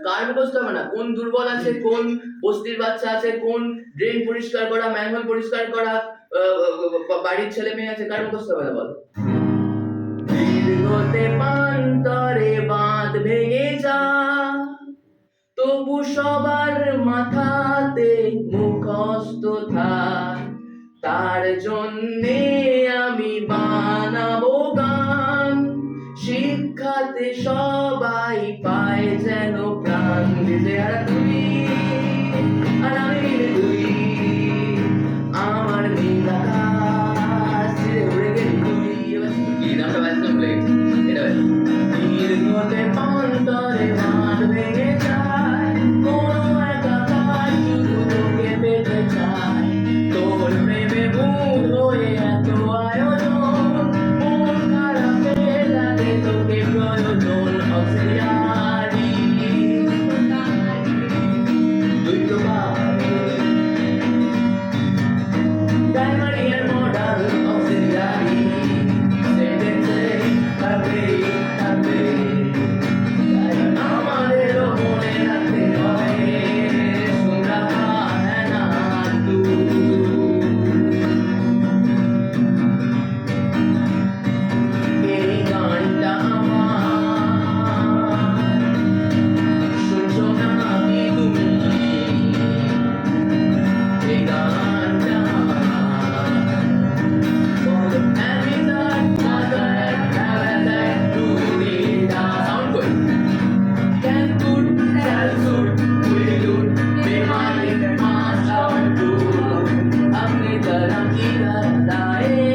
কার মুখস্থ হবে না? কোন দুর্বল আছে, কোন বস্তির বাচ্চা আছে, কোন ড্রেন পরিষ্কার করা, ম্যানহোল পরিষ্কার করা বাড়ির ছেলে মেয়ে আছে, কার মুখস্থ হবে না বল? দীর্ঘতে পান্তরে বাঁধ ভেঙে যা, তবু সবার মাথাতে মুখস্থ থাক। তার জন্যে আমি বানাবো গান, শিক্ষাতে সবাই পায় যেন প্রাণ। দিতে আর তুই আর আমি তুই, আমার নীল আকাশ ছেড়ে উড়ে গেলি তুই। কি নামটা বাজছে ভুলে গেছি, এটা দীর্ঘতে পান্তরে বাঁধ ভেঙে যায়, কোনো একটা কাজ শুধু তোকে পেতে চায়। তোর প্রেমে বুঁদ হয়ে এত আয়োজন, মন খারাপে লাগে তোকে প্রয়োজন। অক্সিলারি দুই তো প্রাইমারি আর মডাল অক্সিলারি সেন্টেন্সে থাকবে থাকবে। আমাদেরও মনে রাখতে হবে সুন্দর হ্যাঁ না তু। এই গানটা আমার, শুনছো না কি তুমি? এই গানটা বলো আমি তার মজার খেলায় তুমি সাউন্ড কই can good shall good will good बेमानी must और do अपनी तरह की करताए।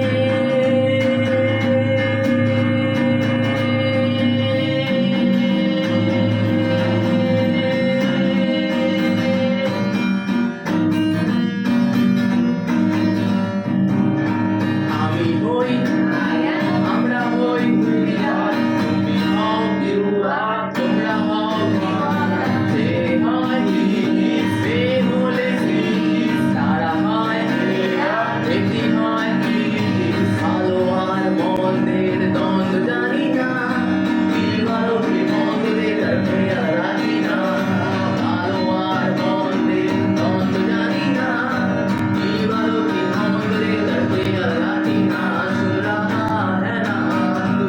আমি হই আমরা হই তুমি হও দিলুয়া, তোমরা হও সে হয় সে বলে তারা হয় একটি হয় ভালো আর মন্দের দ্বন্দ্ব জানি না, কি ভালো কি মন্দের রাজি না। ভালো আর মন্দের দ্বন্দ্ব জানি না, কি ভালো কি মন্দের রাজি না। সুরা है ना तू,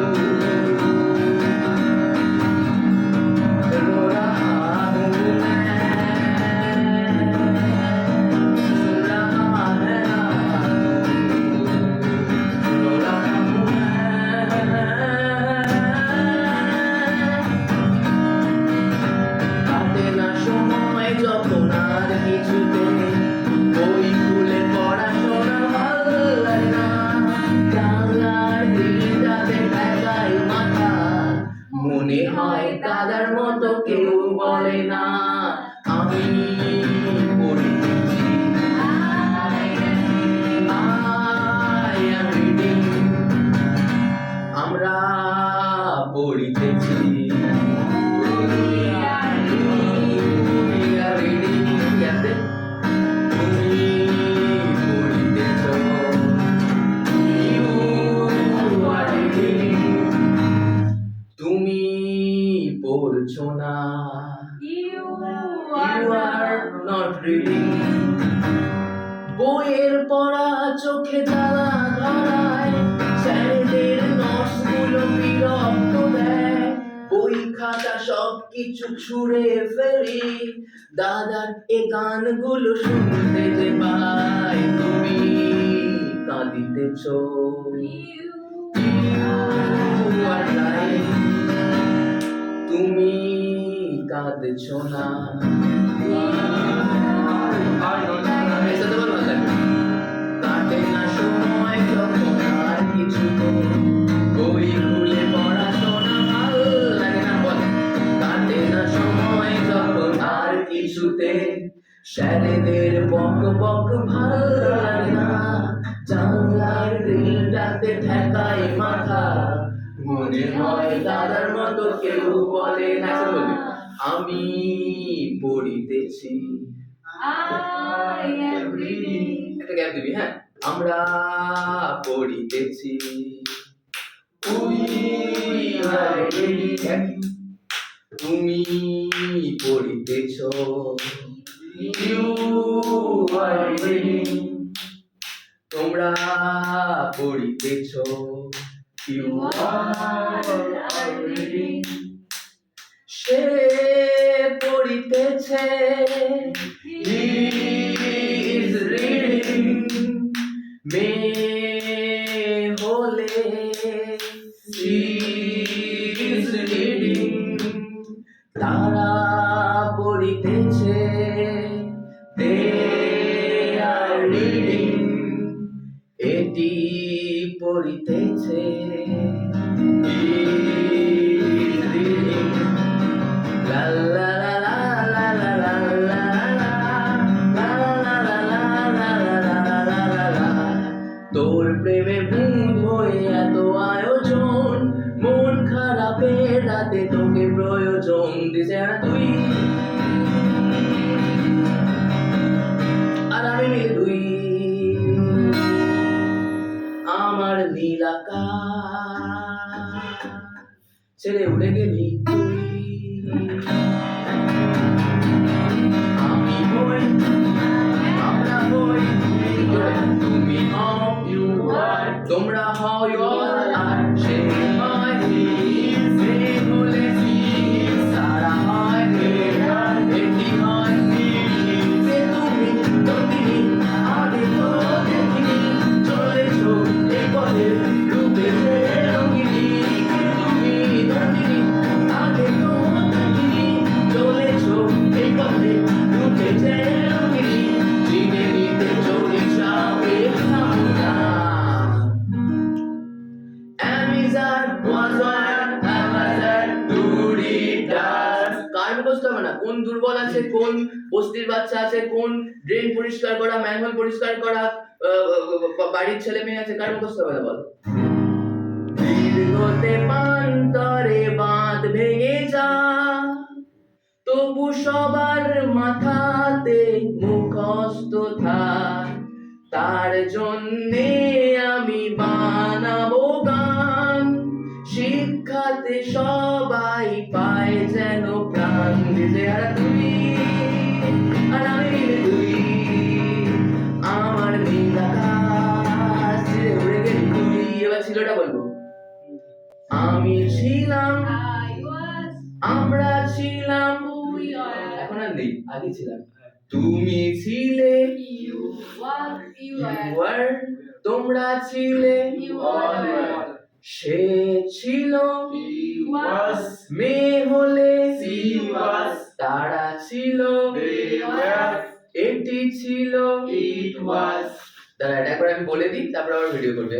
रो रहा हूँ मैं, सुन रहा है ना तू, रो रहा हूँ मैं। কাটে না সময় যখন আর কিছুতে, বই খুলে পড়াশোনা ভাল লাগে না। জানলার দিকটাতে ঠেকাই মাথা, মনে হয় দাদার মতো কেউ বলে না। আমি পড়িতেছি I am reading, আমরা পড়িতেছি We are reading, যাতে তুমি পড়িতেছ, You are reading, তুমি পড়ছো না। You are not reading, বইয়ের পড়া চোখে জ্বালা ধরায়, স্যারেদের নোটসগুলো বিরক্ত দেয়। বই খাতা সব কিছু ছুঁড়ে ফেলি, দাদার এ গানগুলো শুনতে যে পাই। তুমি কাঁদিতেছ, You are lying, তুমি কাঁদছ না। এটাতে ভালো লাগে। কাটে না সময় যখন আর কিছুতে, বই খুলে পড়াশোনা ভাল লাগে না বল। কাটে না সময় যখন আর কিছুতে, স্যারেদের বক বক ভাল লাগে না। জানলার গ্রিলটাতে ঠেকাই মাথা, মনে হয় দাদার মতো কেউ বলে না। আমি পড়িতেছি I am reading, একটা গ্যাপ দিবি হ্যাঁ। আমরা পড়িতেছি We are reading, তুমি পড়িতেছ, you are reading, তোমরা পড়িতেছ, you are reading, say পড়িতেছে, he is reading, মেয়ে হলে she is reading, তারা পড়িতেছে, they are reading, এটি পড়িতেছে, he is reading, la la la la la la la la la la la la la la la, তোর প্রেমে ভূত হয়ে এত আয়োজন, মন খারাপের রাতে তোকে প্রয়োজন, দিশেহারা তুই আর আমি মিলে দুই, আমার নীল আকাশ ছেড়ে উড়ে গেলি তুই, আমি হই, আমরা হই, তুমি হও, you are, তোমরা হও, you are, সে হয়, he is, মেয়ে হলে she is, তারা হয়, they are, এটি হয়, he is, যে তুমি নন্দিনী, আগে তো দেখিনি, চলেছ এই পথে রূপে যে রঙিনী, তুমি নন্দিনী, আগে তো দেখিনি, চলেছ এই পথে রূপে যে রঙিনী, চিনে নিতে চলেছ পেছামনা, অ্যামিজার ওয়াজার অ্যামাজার টুডি ডাস, কার মুখস্থ হবে না, কোন দুর্বল আছে, কোন বস্তির বাচ্চা আছে, কোন ড্রেন পরিষ্কার করা, ম্যানহোল পরিষ্কার করা, বাড়ির ছেলে মেয়ে আছে, কার মুখস্থ হবে না বল। দীর্ঘতে পান্তরে বাঁধ ভেঙে যা, তবু সবার মাথাতে মুখস্থ থাক, তার জন্যে আমি বানাবো গান, শিক্ষাতে সবাই পায় যেন প্রাণ, দিশেহারা তুই আর আমি মিলে দুই, আমার নীল আকাশ ছেড়ে উড়ে গেলি তুই, এবার ছিলটা বলবো, আমি ছিলাম, আমরা ছিলাম, এখন আর নেই, আগে ছিলাম, তুমি ছিলে, you were, তোমরা ছিলে, you are, সে ছিল, he was, মেয়ে হলে she was, তারা ছিল, they were, এটি ছিল, it was, দাঁড়া এটা করে আমি বলে দিই, তারপর আবার ভিডিও করবে,